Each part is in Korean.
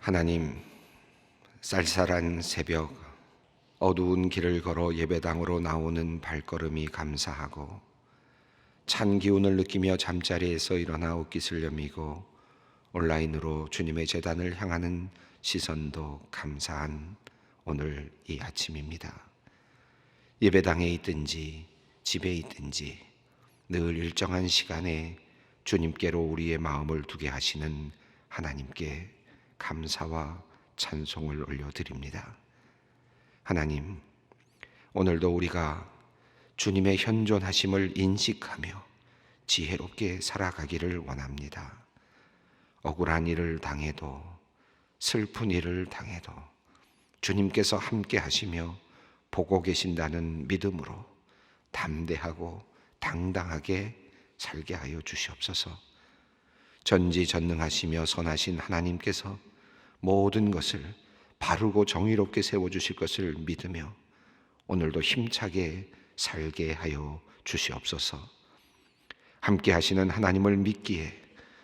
하나님, 쌀쌀한 새벽, 어두운 길을 걸어 예배당으로 나오는 발걸음이 감사하고, 찬 기운을 느끼며 잠자리에서 일어나 옷깃을 여미고 온라인으로 주님의 제단을 향하는 시선도 감사한 오늘 이 아침입니다. 예배당에 있든지 집에 있든지 늘 일정한 시간에 주님께로 우리의 마음을 두게 하시는 하나님께 감사와 찬송을 올려드립니다. 하나님, 오늘도 우리가 주님의 현존하심을 인식하며 지혜롭게 살아가기를 원합니다. 억울한 일을 당해도, 슬픈 일을 당해도 주님께서 함께 하시며 보고 계신다는 믿음으로 담대하고 당당하게 살게 하여 주시옵소서. 전지전능하시며 선하신 하나님께서 모든 것을 바르고 정의롭게 세워주실 것을 믿으며 오늘도 힘차게 살게 하여 주시옵소서. 함께 하시는 하나님을 믿기에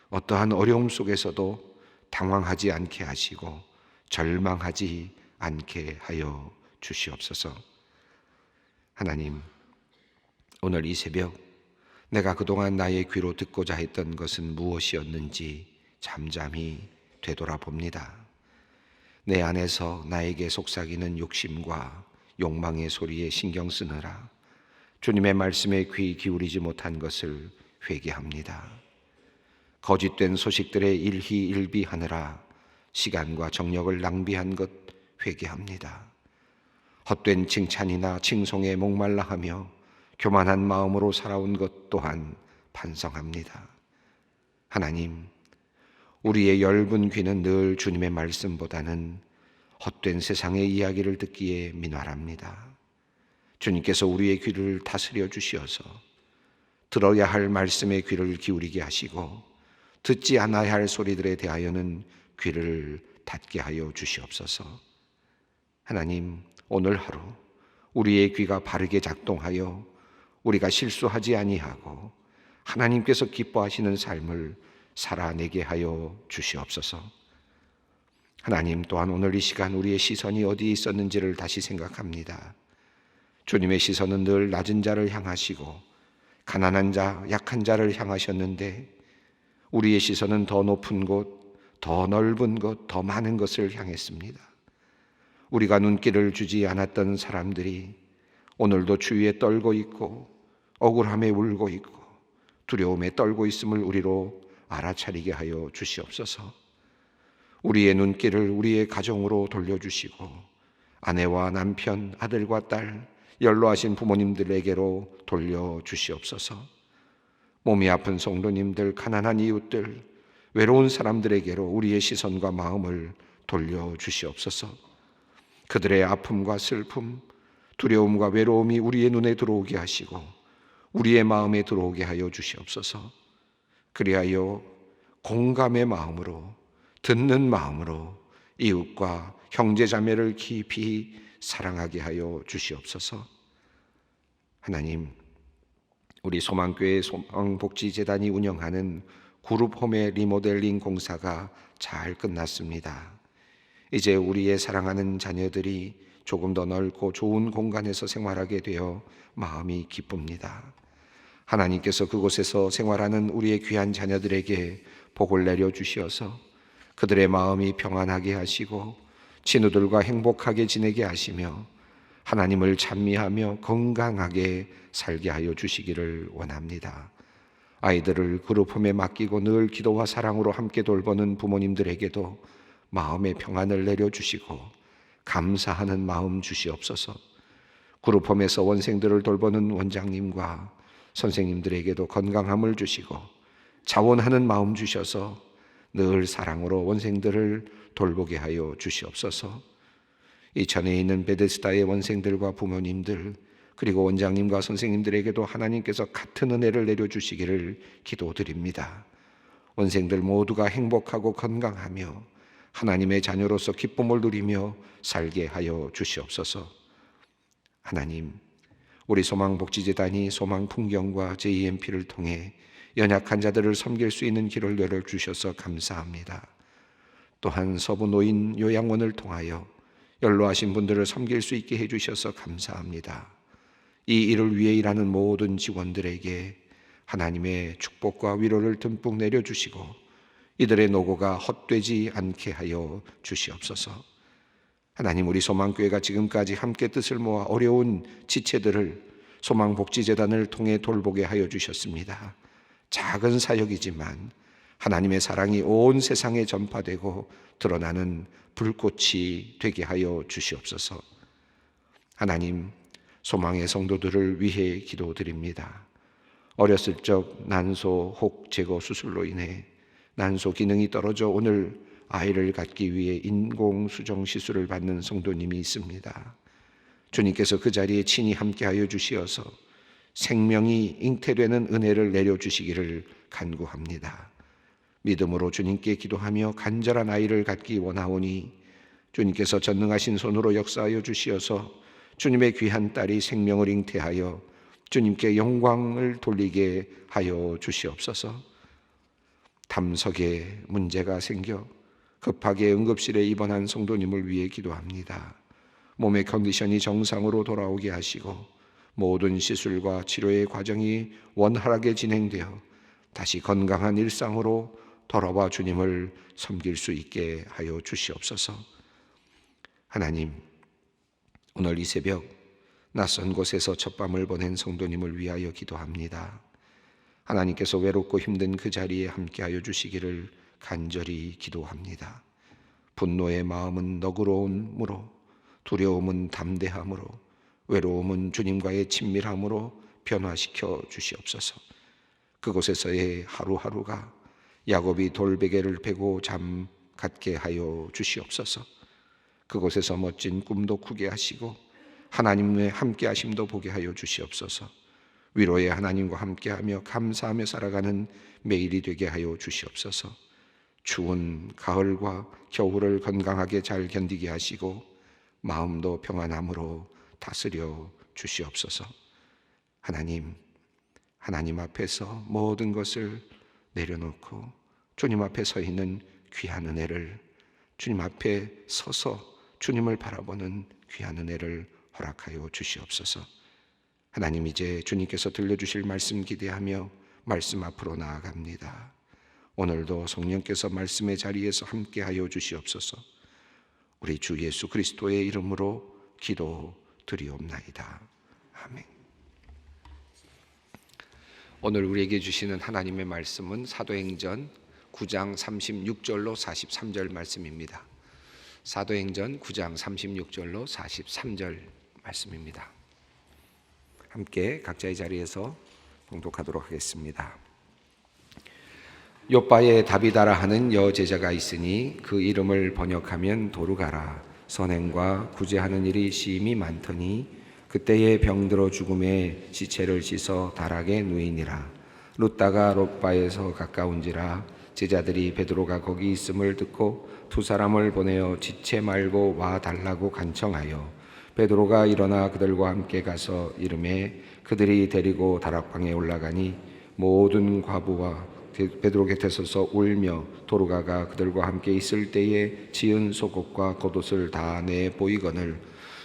어떠한 어려움 속에서도 당황하지 않게 하시고 절망하지 않게 하여 주시옵소서. 하나님, 오늘 이 새벽 내가 그동안 나의 귀로 듣고자 했던 것은 무엇이었는지 잠잠히 되돌아봅니다. 내 안에서 나에게 속삭이는 욕심과 욕망의 소리에 신경 쓰느라 주님의 말씀에 귀 기울이지 못한 것을 회개합니다. 거짓된 소식들에 일희일비하느라 시간과 정력을 낭비한 것 회개합니다. 헛된 칭찬이나 칭송에 목말라 하며 교만한 마음으로 살아온 것 또한 반성합니다. 하나님, 우리의 엷은 귀는 늘 주님의 말씀보다는 헛된 세상의 이야기를 듣기에 민활합니다. 주님께서 우리의 귀를 다스려 주시어서 들어야 할 말씀의 귀를 기울이게 하시고 듣지 않아야 할 소리들에 대하여는 귀를 닫게 하여 주시옵소서. 하나님, 오늘 하루 우리의 귀가 바르게 작동하여 우리가 실수하지 아니하고 하나님께서 기뻐하시는 삶을 살아내게 하여 주시옵소서. 하나님, 또한 오늘 이 시간 우리의 시선이 어디에 있었는지를 다시 생각합니다. 주님의 시선은 늘 낮은 자를 향하시고 가난한 자, 약한 자를 향하셨는데 우리의 시선은 더 높은 곳, 더 넓은 곳, 더 많은 것을 향했습니다. 우리가 눈길을 주지 않았던 사람들이 오늘도 주위에 떨고 있고 억울함에 울고 있고 두려움에 떨고 있음을 우리로 알아차리게 하여 주시옵소서. 우리의 눈길을 우리의 가정으로 돌려주시고 아내와 남편, 아들과 딸, 연로하신 부모님들에게로 돌려주시옵소서. 몸이 아픈 성도님들, 가난한 이웃들, 외로운 사람들에게로 우리의 시선과 마음을 돌려주시옵소서. 그들의 아픔과 슬픔, 두려움과 외로움이 우리의 눈에 들어오게 하시고 우리의 마음에 들어오게 하여 주시옵소서. 그리하여 공감의 마음으로, 듣는 마음으로 이웃과 형제자매를 깊이 사랑하게 하여 주시옵소서. 하나님, 우리 소망교회 소망복지재단이 운영하는 그룹홈의 리모델링 공사가 잘 끝났습니다. 이제 우리의 사랑하는 자녀들이 조금 더 넓고 좋은 공간에서 생활하게 되어 마음이 기쁩니다. 하나님께서 그곳에서 생활하는 우리의 귀한 자녀들에게 복을 내려주시어서 그들의 마음이 평안하게 하시고 친구들과 행복하게 지내게 하시며 하나님을 찬미하며 건강하게 살게 하여 주시기를 원합니다. 아이들을 그룹홈에 맡기고 늘 기도와 사랑으로 함께 돌보는 부모님들에게도 마음의 평안을 내려주시고 감사하는 마음 주시옵소서. 그룹홈에서 원생들을 돌보는 원장님과 선생님들에게도 건강함을 주시고 자원하는 마음 주셔서 늘 사랑으로 원생들을 돌보게 하여 주시옵소서. 이천에 있는 베데스다의 원생들과 부모님들 그리고 원장님과 선생님들에게도 하나님께서 같은 은혜를 내려주시기를 기도드립니다. 원생들 모두가 행복하고 건강하며 하나님의 자녀로서 기쁨을 누리며 살게 하여 주시옵소서. 하나님, 우리 소망복지재단이 소망풍경과 JMP를 통해 연약한 자들을 섬길 수 있는 길을 열어주셔서 감사합니다. 또한 서부 노인 요양원을 통하여 연로하신 분들을 섬길 수 있게 해주셔서 감사합니다. 이 일을 위해 일하는 모든 직원들에게 하나님의 축복과 위로를 듬뿍 내려주시고 이들의 노고가 헛되지 않게 하여 주시옵소서. 하나님, 우리 소망교회가 지금까지 함께 뜻을 모아 어려운 지체들을 소망복지재단을 통해 돌보게 하여 주셨습니다. 작은 사역이지만 하나님의 사랑이 온 세상에 전파되고 드러나는 불꽃이 되게 하여 주시옵소서. 하나님, 소망의 성도들을 위해 기도드립니다. 어렸을 적 난소 혹 제거 수술로 인해 난소 기능이 떨어져 오늘 아이를 갖기 위해 인공수정 시술을 받는 성도님이 있습니다. 주님께서 그 자리에 친히 함께하여 주시어서 생명이 잉태되는 은혜를 내려주시기를 간구합니다. 믿음으로 주님께 기도하며 간절한 아이를 갖기 원하오니 주님께서 전능하신 손으로 역사하여 주시어서 주님의 귀한 딸이 생명을 잉태하여 주님께 영광을 돌리게 하여 주시옵소서. 담석에 문제가 생겨 급하게 응급실에 입원한 성도님을 위해 기도합니다. 몸의 컨디션이 정상으로 돌아오게 하시고 모든 시술과 치료의 과정이 원활하게 진행되어 다시 건강한 일상으로 돌아와 주님을 섬길 수 있게 하여 주시옵소서. 하나님, 오늘 이 새벽 낯선 곳에서 첫밤을 보낸 성도님을 위하여 기도합니다. 하나님께서 외롭고 힘든 그 자리에 함께하여 주시기를 간절히 기도합니다. 분노의 마음은 너그러움으로, 두려움은 담대함으로, 외로움은 주님과의 친밀함으로 변화시켜 주시옵소서. 그곳에서의 하루하루가 야곱이 돌베개를 베고 잠 갖게 하여 주시옵소서. 그곳에서 멋진 꿈도 꾸게 하시고 하나님의 함께하심도 보게 하여 주시옵소서. 위로의 하나님과 함께하며 감사하며 살아가는 매일이 되게 하여 주시옵소서. 추운 가을과 겨울을 건강하게 잘 견디게 하시고 마음도 평안함으로 다스려 주시옵소서. 하나님 앞에서 모든 것을 내려놓고 주님 앞에 서 있는 귀한 은혜를, 주님 앞에 서서 주님을 바라보는 귀한 은혜를 허락하여 주시옵소서. 하나님, 이제 주님께서 들려주실 말씀 기대하며 말씀 앞으로 나아갑니다. 오늘도 성령께서 말씀의 자리에서 함께하여 주시옵소서. 우리 주 예수 그리스도의 이름으로 기도드리옵나이다. 아멘. 오늘 우리에게 주시는 하나님의 말씀은 사도행전 9장 36절로 43절 말씀입니다. 사도행전 9장 36절로 43절 말씀입니다. 함께 각자의 자리에서 봉독하도록 하겠습니다. 요빠에 다비다라 하는 여제자가 있으니 그 이름을 번역하면 도르가라. 선행과 구제하는 일이 심히 많더니 그때에 병들어 죽음에 시체를 씻어 다락에 누이니라. 룻다가 롯바에서 가까운지라 제자들이 베드로가 거기 있음을 듣고 두 사람을 보내어 지체 말고 와 달라고 간청하여 베드로가 일어나 그들과 함께 가서 이르매 그들이 데리고 다락방에 올라가니 모든 과부와 베드로 곁에 서서 울며 도르가가 그들과 함께 있을 때에 지은 속옷과 겉옷을 다 내 보이거늘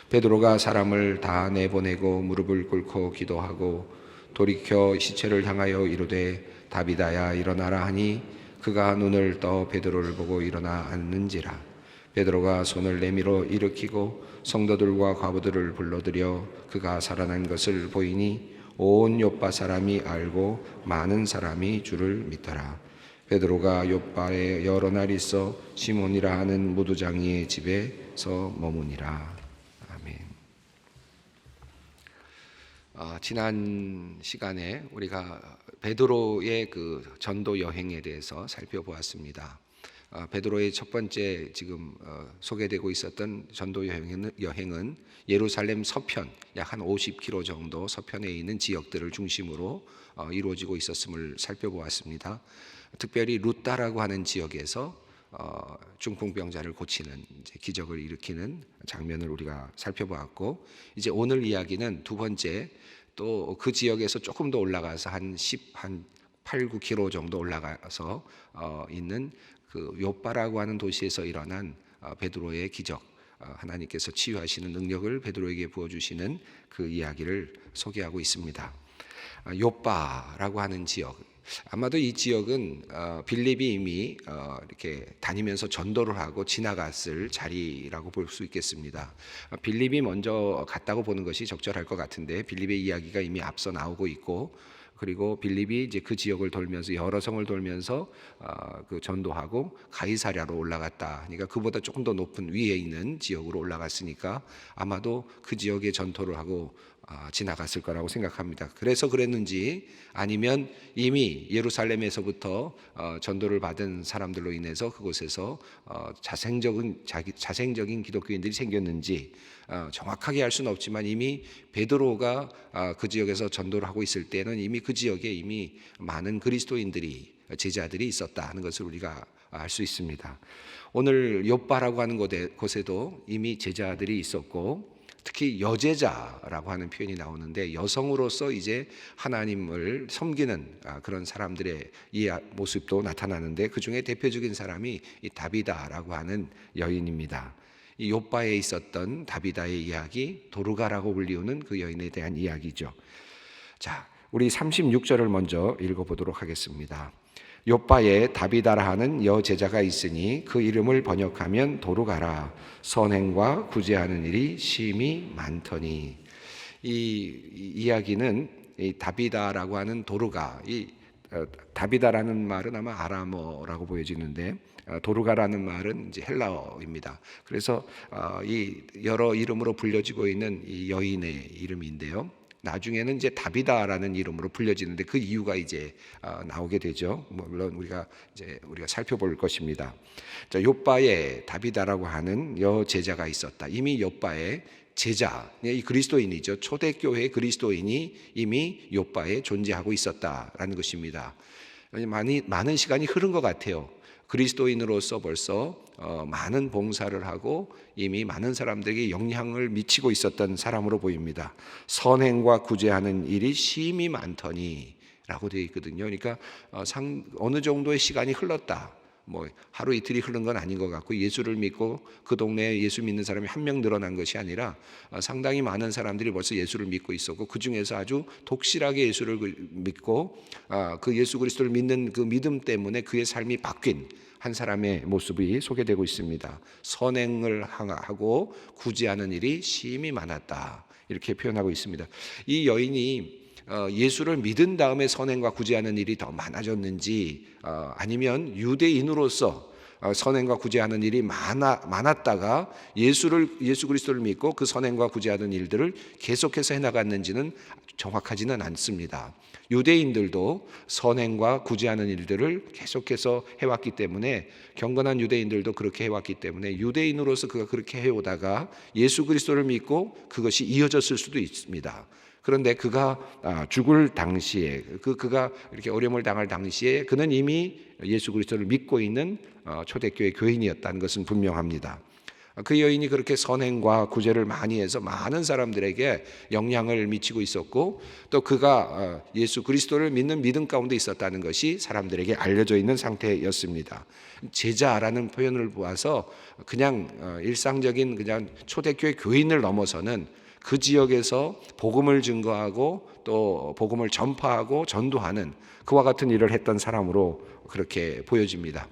베드로가 사람을 다 내보내고 무릎을 꿇고 기도하고 돌이켜 시체를 향하여 이르되 다비다야 일어나라 하니 그가 눈을 떠 베드로를 보고 일어나 앉는지라. 베드로가 손을 내밀어 일으키고 성도들과 과부들을 불러들여 그가 살아난 것을 보이니 온 요빠 사람이 알고 많은 사람이 주를 믿더라. 베드로가 요빠에 여러 날 있어 시몬이라 하는 무두장이의 집에서 머무니라. 아멘. 지난 시간에 우리가 베드로의 그 전도 여행에 대해서 살펴보았습니다. 베드로의 첫 번째 지금 소개되고 있었던 전도 여행은 예루살렘 서편 약 한 50km 정도 서편에 있는 지역들을 중심으로 이루어지고 있었음을 살펴보았습니다. 특별히 룻다라고 하는 지역에서 중풍병자를 고치는 기적을 일으키는 장면을 우리가 살펴보았고, 이제 오늘 이야기는 두 번째 또 그 지역에서 조금 더 올라가서 한 8, 9km 정도 올라가서 있는 그 요빠라고 하는 도시에서 일어난 베드로의 기적, 하나님께서 치유하시는 능력을 베드로에게 부어주시는 그 이야기를 소개하고 있습니다. 요빠라고 하는 지역, 아마도 이 지역은 빌립이 이미 이렇게 다니면서 전도를 하고 지나갔을 자리라고 볼 수 있겠습니다. 빌립이 먼저 갔다고 보는 것이 적절할 것 같은데, 빌립의 이야기가 이미 앞서 나오고 있고, 그리고 빌립이 이제 그 지역을 돌면서 여러 성을 돌면서 그 전도하고 가이사랴로 올라갔다. 그러니까 그보다 조금 더 높은 위에 있는 지역으로 올라갔으니까 아마도 그 지역에 전도를 하고 지나갔을 거라고 생각합니다. 그래서 그랬는지, 아니면 이미 예루살렘에서부터 전도를 받은 사람들로 인해서 그곳에서 자생적인 기독교인들이 생겼는지 정확하게 알 수는 없지만, 이미 베드로가 그 지역에서 전도를 하고 있을 때는 이미 그 지역에 이미 많은 그리스도인들이, 제자들이 있었다 하는 것을 우리가 알 수 있습니다. 오늘 욥바라고 하는 곳에도 이미 제자들이 있었고, 특히 여제자라고 하는 표현이 나오는데, 여성으로서 이제 하나님을 섬기는 그런 사람들의 이 모습도 나타나는데, 그 중에 대표적인 사람이 이 다비다라고 하는 여인입니다. 이 욥바에 있었던 다비다의 이야기, 도르가라고 불리우는 그 여인에 대한 이야기죠. 자, 우리 36절을 먼저 읽어보도록 하겠습니다. 욥바에 다비다라 하는 여제자가 있으니 그 이름을 번역하면 도르가라. 선행과 구제하는 일이 심히 많더니. 이 이야기는 이 다비다라고 하는 도르가, 다비다라는 말은 아마 아람어라고 보여지는데, 도르가라는 말은 이제 헬라어입니다. 그래서 이 여러 이름으로 불려지고 있는 이 여인의 이름인데요, 나중에는 이제 다비다라는 이름으로 불려지는데 그 이유가 이제 나오게 되죠. 물론 우리가 살펴볼 것입니다. 자, 욥바에 다비다라고 하는 여제자가 있었다. 이미 욥바에 제자, 이 그리스도인이죠. 초대교회 그리스도인이 이미 욥바에 존재하고 있었다라는 것입니다. 많은 시간이 흐른 것 같아요. 그리스도인으로서 벌써 많은 봉사를 하고 이미 많은 사람들에게 영향을 미치고 있었던 사람으로 보입니다. 선행과 구제하는 일이 심히 많더니 라고 되어 있거든요. 그러니까 어느 정도의 시간이 흘렀다, 하루 이틀이 흐른 건 아닌 것 같고, 예수를 믿고 그 동네에 예수 믿는 사람이 한 명 늘어난 것이 아니라 상당히 많은 사람들이 벌써 예수를 믿고 있었고, 그 중에서 아주 독실하게 예수를 믿고 그 예수 그리스도를 믿는 그 믿음 때문에 그의 삶이 바뀐 한 사람의 모습이 소개되고 있습니다. 선행을 하고 구제하는 일이 심히 많았다, 이렇게 표현하고 있습니다. 이 여인이 예수를 믿은 다음에 선행과 구제하는 일이 더 많아졌는지, 아니면 유대인으로서 선행과 구제하는 일이 많았다가 예수 그리스도를 믿고 그 선행과 구제하는 일들을 계속해서 해나갔는지는 정확하지는 않습니다. 유대인들도 선행과 구제하는 일들을 계속해서 해왔기 때문에, 경건한 유대인들도 그렇게 해왔기 때문에 유대인으로서 그가 그렇게 해오다가 예수 그리스도를 믿고 그것이 이어졌을 수도 있습니다. 그런데 그가 죽을 당시에, 그가 이렇게 어려움을 당할 당시에 그는 이미 예수 그리스도를 믿고 있는 초대교회 교인이었다는 것은 분명합니다. 그 여인이 그렇게 선행과 구제를 많이 해서 많은 사람들에게 영향을 미치고 있었고, 또 그가 예수 그리스도를 믿는 믿음 가운데 있었다는 것이 사람들에게 알려져 있는 상태였습니다. 제자라는 표현을 보아서 그냥 일상적인 그냥 초대교회 교인을 넘어서는 그 지역에서 복음을 증거하고 또 복음을 전파하고 전도하는 그와 같은 일을 했던 사람으로 그렇게 보여집니다.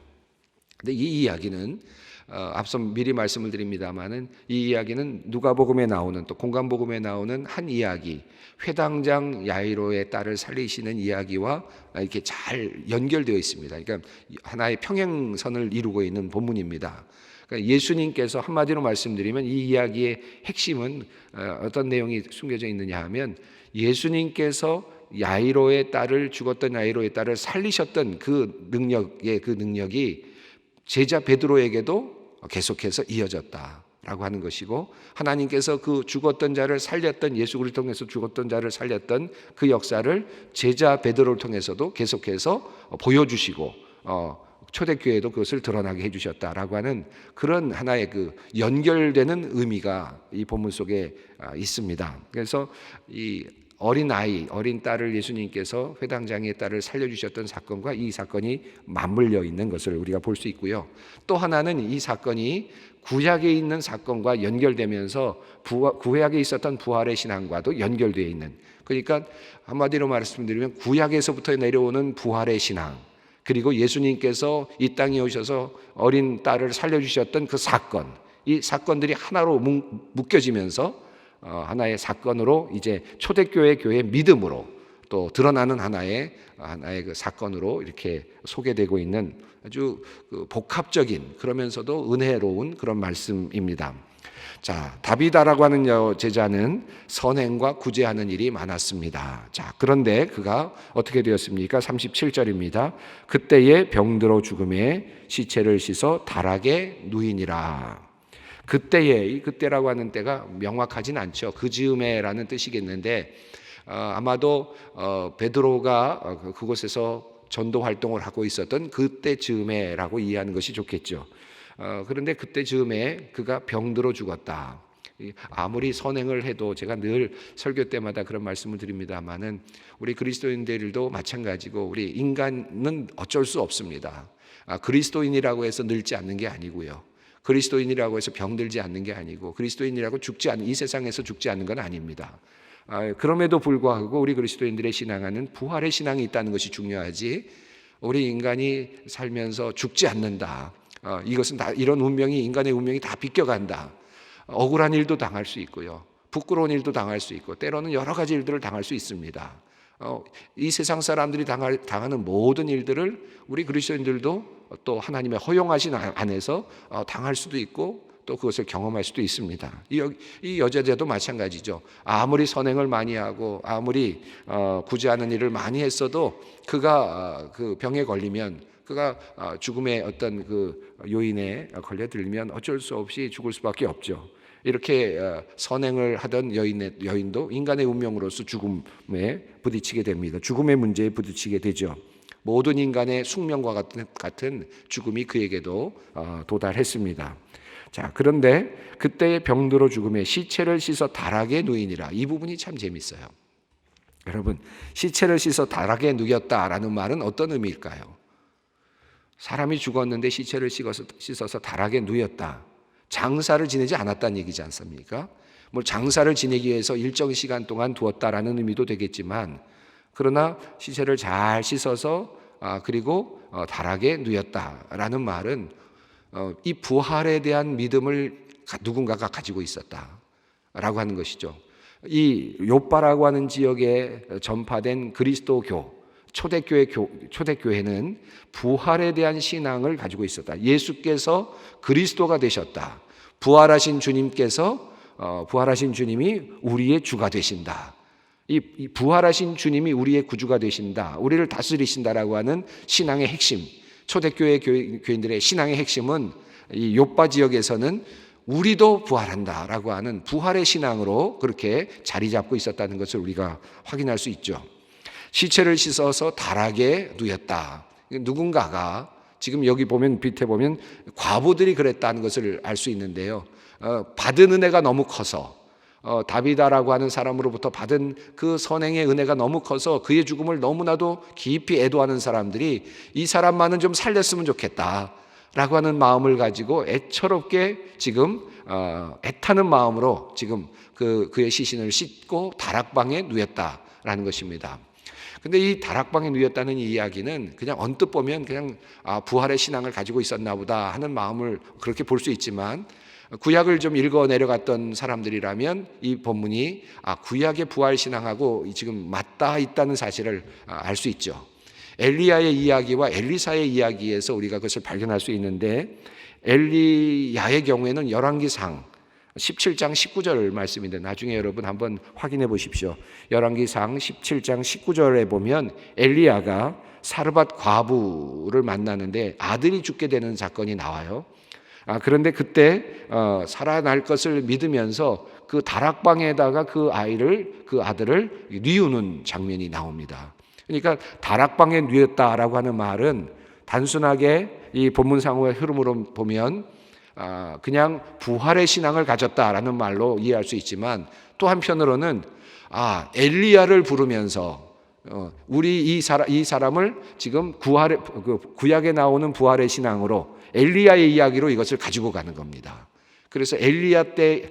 근데 이 이야기는 앞서 미리 말씀을 드립니다마는, 이 이야기는 누가복음에 나오는, 또 공간복음에 나오는 한 이야기, 회당장 야이로의 딸을 살리시는 이야기와 이렇게 잘 연결되어 있습니다. 그러니까 하나의 평행선을 이루고 있는 본문입니다. 그러니까 예수님께서, 한마디로 말씀드리면 이 이야기의 핵심은 어떤 내용이 숨겨져 있느냐 하면, 예수님께서 죽었던 야이로의 딸을 살리셨던 그 능력이 제자 베드로에게도 계속해서 이어졌다라고 하는 것이고, 하나님께서 그 죽었던 자를 살렸던, 예수 그리스도를 통해서 죽었던 자를 살렸던 그 역사를 제자 베드로를 통해서도 계속해서 보여주시고 초대교회도 그것을 드러나게 해주셨다라고 하는 그런 하나의 그 연결되는 의미가 이 본문 속에 있습니다. 그래서 이 어린 딸을 예수님께서 회당장의 딸을 살려주셨던 사건과 이 사건이 맞물려 있는 것을 우리가 볼 수 있고요. 또 하나는 이 사건이 구약에 있는 사건과 연결되면서 구약에 있었던 부활의 신앙과도 연결되어 있는, 그러니까 한마디로 말씀드리면 구약에서부터 내려오는 부활의 신앙, 그리고 예수님께서 이 땅에 오셔서 어린 딸을 살려주셨던 그 사건, 이 사건들이 하나로 묶여지면서 하나의 사건으로 이제 초대교회 교회의 믿음으로 또 드러나는 하나의 그 사건으로 이렇게 소개되고 있는 아주 복합적인 그러면서도 은혜로운 그런 말씀입니다. 자, 다비다라고 하는 제자는 선행과 구제하는 일이 많았습니다. 자, 그런데 그가 어떻게 되었습니까? 37절입니다. 그때에 병들어 죽음에 시체를 씻어 다락에 누이니라. 그때에, 이 그때라고 하는 때가 명확하진 않죠. 그 즈음에라는 뜻이겠는데 아마도 베드로가 그곳에서 전도 활동을 하고 있었던 그때 즈음에라고 이해하는 것이 좋겠죠. 그런데 그때 즈음에 그가 병들어 죽었다. 아무리 선행을 해도 제가 늘 설교 때마다 그런 말씀을 드립니다마는 우리 그리스도인들도 마찬가지고 우리 인간은 어쩔 수 없습니다. 그리스도인이라고 해서 늙지 않는 게 아니고요. 그리스도인이라고 해서 병들지 않는 게 아니고 그리스도인이라고 이 세상에서 죽지 않는 건 아닙니다. 그럼에도 불구하고 우리 그리스도인들의 신앙은 부활의 신앙이 있다는 것이 중요하지, 우리 인간이 살면서 죽지 않는다, 이것은 다 이런 운명이, 인간의 운명이 다 비껴간다, 억울한 일도 당할 수 있고요, 부끄러운 일도 당할 수 있고 때로는 여러 가지 일들을 당할 수 있습니다. 이 세상 사람들이 당하는 모든 일들을 우리 그리스도인들도 또 하나님의 허용하신 안에서 당할 수도 있고 또 그것을 경험할 수도 있습니다. 이 여자도 마찬가지죠. 아무리 선행을 많이 하고 아무리 구제하는 일을 많이 했어도 그가 그 병에 걸리면, 그가 죽음의 어떤 그 요인에 걸려들면 어쩔 수 없이 죽을 수밖에 없죠. 이렇게 선행을 하던 여인도 인간의 운명으로서 죽음에 부딪히게 됩니다. 죽음의 문제에 부딪히게 되죠. 모든 인간의 숙명과 같은 죽음이 그에게도 도달했습니다. 자, 그런데 그때의 병들어 죽음에 시체를 씻어 다락에 누이니라. 이 부분이 참 재밌어요. 여러분, 시체를 씻어 다락에 누였다라는 말은 어떤 의미일까요? 사람이 죽었는데 시체를 씻어서 다락에 누였다. 장사를 지내지 않았다는 얘기지 않습니까? 뭐 장사를 지내기 위해서 일정 시간 동안 두었다라는 의미도 되겠지만, 그러나 시체를 잘 씻어서 그리고 다락에 누였다라는 말은 이 부활에 대한 믿음을 누군가가 가지고 있었다라고 하는 것이죠. 이 요빠라고 하는 지역에 전파된 그리스도교 초대교회는 부활에 대한 신앙을 가지고 있었다. 예수께서 그리스도가 되셨다. 부활하신 주님이 우리의 주가 되신다. 이 부활하신 주님이 우리의 구주가 되신다. 우리를 다스리신다라고 하는 신앙의 핵심, 초대교회 교인들의 신앙의 핵심은 이 요빠 지역에서는 우리도 부활한다라고 하는 부활의 신앙으로 그렇게 자리 잡고 있었다는 것을 우리가 확인할 수 있죠. 시체를 씻어서 다락에 누였다. 누군가가 지금 여기 보면 밑에 보면 과부들이 그랬다는 것을 알 수 있는데요. 받은 은혜가 너무 커서 다비다라고 하는 사람으로부터 받은 그 선행의 은혜가 너무 커서 그의 죽음을 너무나도 깊이 애도하는 사람들이 이 사람만은 좀 살렸으면 좋겠다라고 하는 마음을 가지고 애처롭게 지금 애타는 마음으로 지금 그의 시신을 싣고 다락방에 누였다라는 것입니다. 근데 이 다락방에 누였다는 이 이야기는 그냥 언뜻 보면 그냥 부활의 신앙을 가지고 있었나 보다 하는 마음을 그렇게 볼 수 있지만, 구약을 좀 읽어 내려갔던 사람들이라면 이 본문이 구약의 부활 신앙하고 지금 맞닿아 있다는 사실을 알 수 있죠. 엘리야의 이야기와 엘리사의 이야기에서 우리가 그것을 발견할 수 있는데, 엘리야의 경우에는 열왕기상 17장 19절 말씀인데 나중에 여러분 한번 확인해 보십시오. 열왕기상 17장 19절에 보면 엘리야가 사르밧 과부를 만나는데 아들이 죽게 되는 사건이 나와요. 그런데 그때 살아날 것을 믿으면서 그 다락방에다가 그 아들을 뉘우는 장면이 나옵니다. 그러니까 다락방에 뉘었다라고 하는 말은 단순하게 이 본문상의 흐름으로 보면 그냥 부활의 신앙을 가졌다라는 말로 이해할 수 있지만, 또 한편으로는 엘리야를 부르면서 우리 이 사람을 지금 구약에 나오는 부활의 신앙으로 엘리야의 이야기로 이것을 가지고 가는 겁니다. 그래서 엘리야 때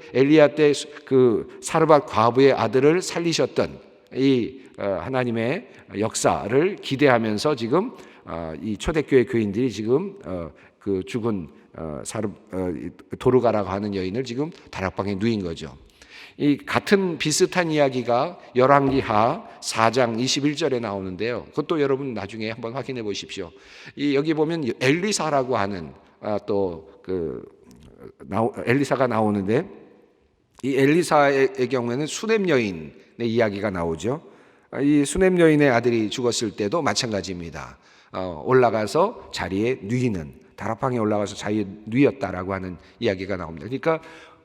그 사르밧 과부의 아들을 살리셨던 이 하나님의 역사를 기대하면서 지금 이 초대교회 교인들이 지금 그 죽은 도르가라고 하는 여인을 지금 다락방에 누인 거죠. 이 같은 비슷한 이야기가 열왕기하 4장 21절에 나오는데요. 그것도 여러분 나중에 한번 확인해 보십시오. 여기 보면 엘리사라고 하는 엘리사가 나오는데, 이 엘리사의 경우에는 수넴 여인의 이야기가 나오죠. 이 수넴 여인의 아들이 죽었을 때도 마찬가지입니다. 올라가서 자리에 누이는, 다락방에 올라가서 자리에 누였다라고 하는 이야기가 나옵니다. 그러니까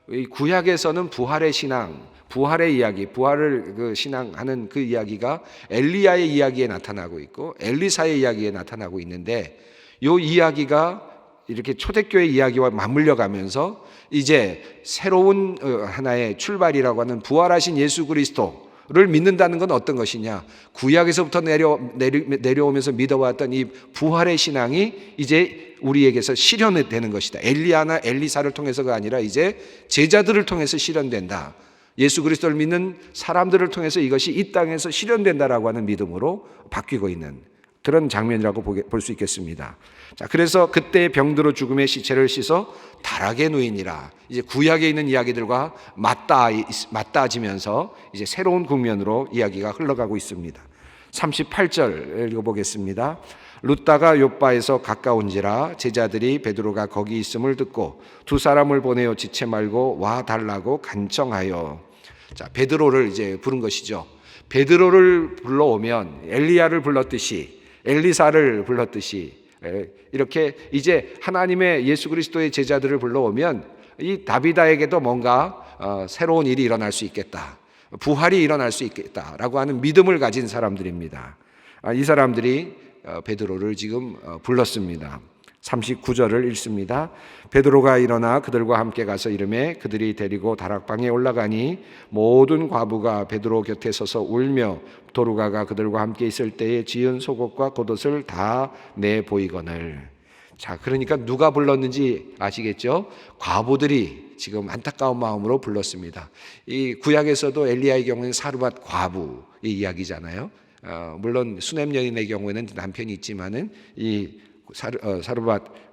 이 구약에서는 부활의 신앙, 부활의 이야기, 부활을 신앙하는 그 이야기가 엘리야의 이야기에 나타나고 있고 엘리사의 이야기에 나타나고 있는데, 이 이야기가 이렇게 초대교회 이야기와 맞물려 가면서 이제 새로운 하나의 출발이라고 하는 부활하신 예수 그리스도를 믿는다는 건 어떤 것이냐? 구약에서부터 내려오면서 믿어왔던 이 부활의 신앙이 이제 우리에게서 실현되는 것이다. 엘리야나 엘리사를 통해서가 아니라 이제 제자들을 통해서 실현된다. 예수 그리스도를 믿는 사람들을 통해서 이것이 이 땅에서 실현된다라고 하는 믿음으로 바뀌고 있는 그런 장면이라고 볼 수 있겠습니다. 자, 그래서 그때 병들어 죽음의 시체를 씻어 다락에 누이니라. 이제 구약에 있는 이야기들과 맞닿아지면서 이제 새로운 국면으로 이야기가 흘러가고 있습니다. 38절 읽어보겠습니다. 룻다가 욥바에서 가까운지라 제자들이 베드로가 거기 있음을 듣고 두 사람을 보내어 지체 말고 와 달라고 간청하여. 자, 베드로를 이제 부른 것이죠. 베드로를 불러오면 엘리야를 불렀듯이, 엘리사를 불렀듯이, 이렇게 이제 하나님의 예수 그리스도의 제자들을 불러오면 이 다비다에게도 뭔가 새로운 일이 일어날 수 있겠다, 부활이 일어날 수 있겠다라고 하는 믿음을 가진 사람들입니다. 이 사람들이 베드로를 지금 불렀습니다. 39절을 읽습니다. 베드로가 일어나 그들과 함께 가서 이르매 그들이 데리고 다락방에 올라가니 모든 과부가 베드로 곁에 서서 울며 도르가가 그들과 함께 있을 때에 지은 속옷과 겉옷을 다 내보이거늘. 자, 그러니까 누가 불렀는지 아시겠죠? 과부들이 지금 안타까운 마음으로 불렀습니다. 이 구약에서도 엘리야의 경우에는 사르밧 과부의 이야기잖아요. 물론 수넴 여인의 경우에는 남편이 있지만은 이 사르밧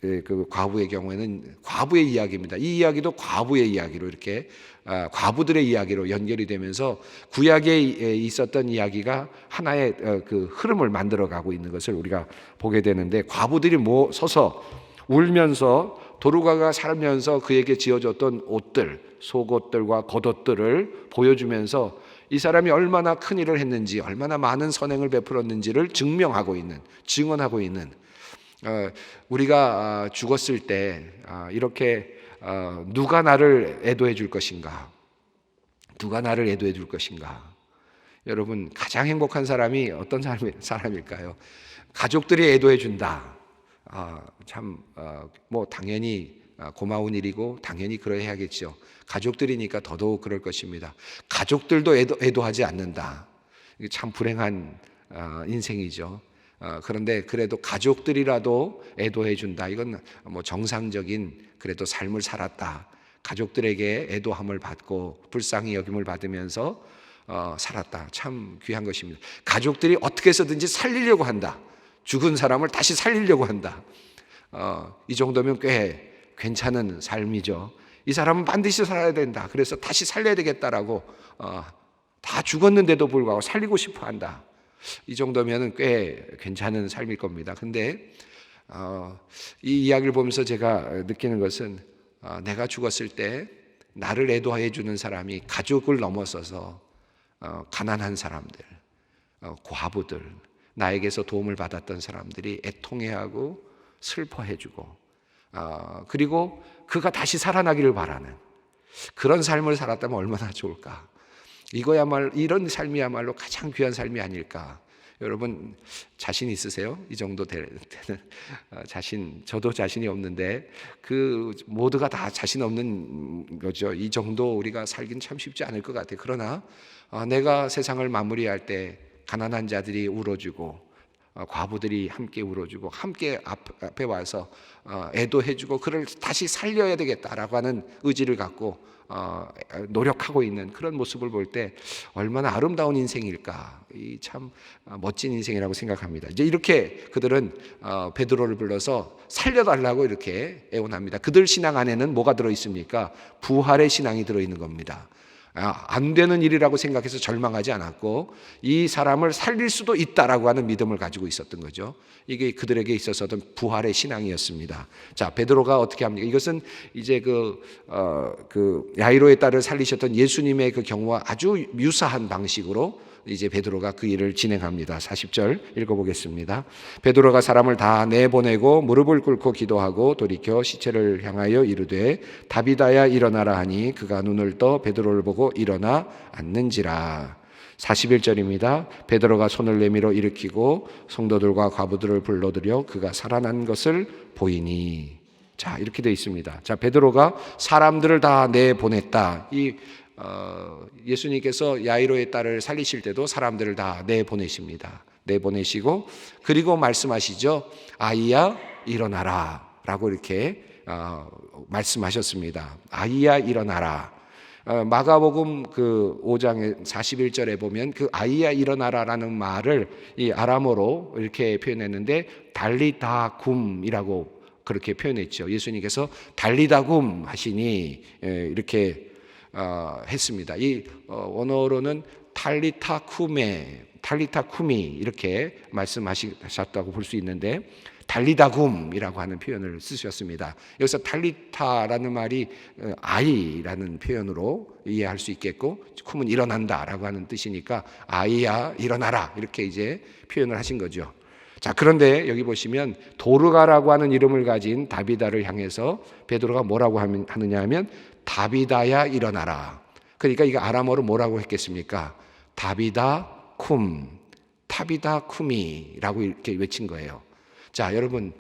그 과부의 경우에는 과부의 이야기입니다. 이 이야기도 과부의 이야기로 이렇게 과부들의 이야기로 연결이 되면서 구약에 있었던 이야기가 하나의 그 흐름을 만들어가고 있는 것을 우리가 보게 되는데, 과부들이 서서 울면서 도르가가 살면서 그에게 지어줬던 옷들, 속옷들과 겉옷들을 보여주면서 이 사람이 얼마나 큰 일을 했는지, 얼마나 많은 선행을 베풀었는지를 증언하고 있는, 우리가 죽었을 때 이렇게 누가 나를 애도해 줄 것인가? 누가 나를 애도해 줄 것인가? 여러분, 가장 행복한 사람이 어떤 사람일까요? 가족들이 애도해 준다. 당연히 고마운 일이고 당연히 그러해야겠죠. 가족들이니까 더더욱 그럴 것입니다. 가족들도 애도하지 않는다. 이게 참 불행한 인생이죠. 그런데 그래도 가족들이라도 애도해 준다. 이건 정상적인 그래도 삶을 살았다. 가족들에게 애도함을 받고 불쌍히 여김을 받으면서 살았다. 참 귀한 것입니다. 가족들이 어떻게 해서든지 살리려고 한다. 죽은 사람을 다시 살리려고 한다. 이 정도면 꽤 괜찮은 삶이죠. 이 사람은 반드시 살아야 된다. 그래서 다시 살려야 되겠다라고 다 죽었는데도 불구하고 살리고 싶어 한다. 이 정도면 꽤 괜찮은 삶일 겁니다. 근데 이 이야기를 보면서 제가 느끼는 것은 내가 죽었을 때 나를 애도해 주는 사람이 가족을 넘어서서 가난한 사람들, 과부들, 나에게서 도움을 받았던 사람들이 애통해하고 슬퍼해주고 그리고 그가 다시 살아나기를 바라는 그런 삶을 살았다면 얼마나 좋을까. 이런 삶이야말로 가장 귀한 삶이 아닐까. 여러분 자신 있으세요? 이 정도 되는 저도 자신이 없는데 그 모두가 다 자신 없는 거죠. 이 정도 우리가 살긴 참 쉽지 않을 것 같아요. 그러나 내가 세상을 마무리할 때 가난한 자들이 울어주고 과부들이 함께 울어주고 함께 앞에 와서 애도해주고 그를 다시 살려야 되겠다라고 하는 의지를 갖고 노력하고 있는 그런 모습을 볼 때 얼마나 아름다운 인생일까. 이 참 멋진 인생이라고 생각합니다. 이제 이렇게 그들은 베드로를 불러서 살려달라고 이렇게 애원합니다. 그들 신앙 안에는 뭐가 들어있습니까? 부활의 신앙이 들어있는 겁니다. 안 되는 일이라고 생각해서 절망하지 않았고 이 사람을 살릴 수도 있다라고 하는 믿음을 가지고 있었던 거죠. 이게 그들에게 있어서는 부활의 신앙이었습니다. 자, 베드로가 어떻게 합니까? 이것은 이제 그 야이로의 딸을 살리셨던 예수님의 그 경우와 아주 유사한 방식으로 이제 베드로가 그 일을 진행합니다. 40절 읽어보겠습니다. 베드로가 사람을 다 내보내고 무릎을 꿇고 기도하고 돌이켜 시체를 향하여 이르되 다비다야 일어나라 하니 그가 눈을 떠 베드로를 보고 일어나 앉는지라. 41절입니다. 베드로가 손을 내밀어 일으키고 성도들과 과부들을 불러들여 그가 살아난 것을 보이니. 자, 이렇게 되어 있습니다. 자, 베드로가 사람들을 다 내보냈다. 예수님께서 야이로의 딸을 살리실 때도 사람들을 다 내보내십니다. 내보내시고 그리고 말씀하시죠. 아이야 일어나라 라고 이렇게 말씀하셨습니다. 아이야 일어나라. 마가복음 그 5장 41절에 보면 그 아이야 일어나라라는 말을 이 아람어로 이렇게 표현했는데 달리다굼이라고 그렇게 표현했죠. 예수님께서 달리다굼 하시니 이렇게 했습니다. 이 원어로는 탈리타쿠미 이렇게 말씀하셨다고 볼 수 있는데 달리다굼이라고 하는 표현을 쓰셨습니다. 여기서 달리타라는 말이 아이라는 표현으로 이해할 수 있겠고 쿰은 일어난다라고 하는 뜻이니까 아이야 일어나라 이렇게 이제 표현을 하신 거죠. 자, 그런데 여기 보시면 도르가라고 하는 이름을 가진 다비다를 향해서 베드로가 뭐라고 하느냐 하면 다비다야 일어나라. 그러니까 이거 아람어로 뭐라고 했겠습니까? 타비다쿰이라고 이렇게 외친 거예요. 자, 여러분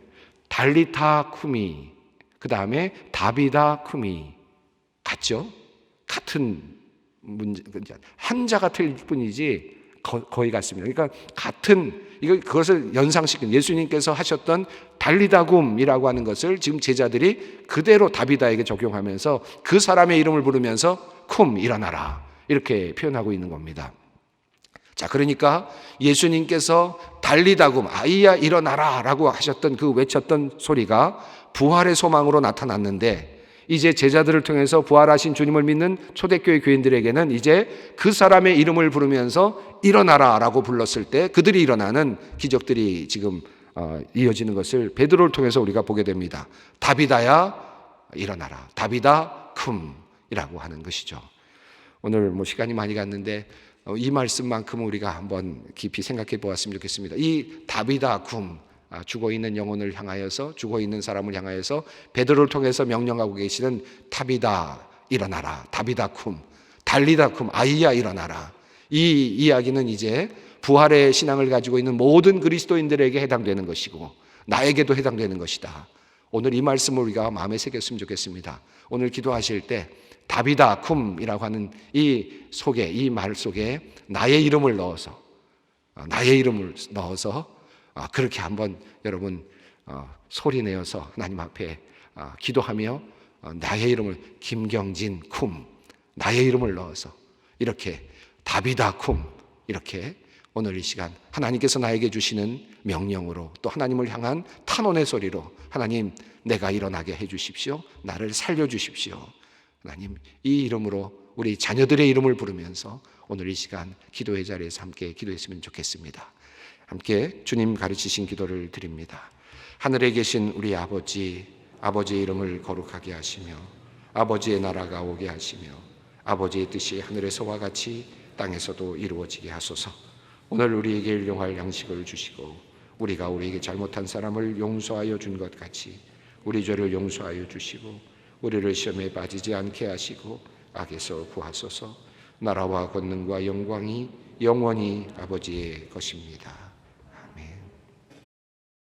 달리타쿰이 그 다음에 다비다쿰이 같죠? 같은 문제, 한자가 틀릴 뿐이지 거의 같습니다. 그러니까 같은 그것을 연상시킨 예수님께서 하셨던 달리다굼이라고 하는 것을 지금 제자들이 그대로 다비다에게 적용하면서 그 사람의 이름을 부르면서 쿰 일어나라 이렇게 표현하고 있는 겁니다. 자, 그러니까 예수님께서 달리다굼 아이야 일어나라 라고 하셨던 그 외쳤던 소리가 부활의 소망으로 나타났는데 이제 제자들을 통해서 부활하신 주님을 믿는 초대교회 교인들에게는 이제 그 사람의 이름을 부르면서 일어나라 라고 불렀을 때 그들이 일어나는 기적들이 지금 이어지는 것을 베드로를 통해서 우리가 보게 됩니다. 다비다야 일어나라. 다비다쿰이라고 하는 것이죠. 오늘 시간이 많이 갔는데 이 말씀만큼 우리가 한번 깊이 생각해 보았으면 좋겠습니다. 이 다비다굼 죽어있는 영혼을 향하여서 죽어있는 사람을 향하여서 베드로를 통해서 명령하고 계시는 타비다 일어나라 다비다쿰 달리다쿰 아이야 일어나라. 이 이야기는 이제 부활의 신앙을 가지고 있는 모든 그리스도인들에게 해당되는 것이고 나에게도 해당되는 것이다. 오늘 이 말씀을 우리가 마음에 새겼으면 좋겠습니다. 오늘 기도하실 때 다비다쿰이라고 하는 이 말 속에 나의 이름을 넣어서 그렇게 한번 여러분 소리내어서 하나님 앞에 기도하며 나의 이름을 김경진 쿰 나의 이름을 넣어서 이렇게 다비다쿰 이렇게 오늘 이 시간 하나님께서 나에게 주시는 명령으로 또 하나님을 향한 탄원의 소리로 하나님 내가 일어나게 해 주십시오. 나를 살려 주십시오. 하나님 이 이름으로 우리 자녀들의 이름을 부르면서 오늘 이 시간 기도의 자리에서 함께 기도했으면 좋겠습니다. 함께 주님 가르치신 기도를 드립니다. 하늘에 계신 우리 아버지의 이름을 거룩하게 하시며 아버지의 나라가 오게 하시며 아버지의 뜻이 하늘에서와 같이 땅에서도 이루어지게 하소서. 오늘 우리에게 일용할 양식을 주시고 우리가 우리에게 잘못한 사람을 용서하여 준 것 같이 우리 죄를 용서하여 주시고 우리를 시험에 빠지지 않게 하시고 악에서 구하소서. 나라와 권능과 영광이 영원히 아버지의 것입니다.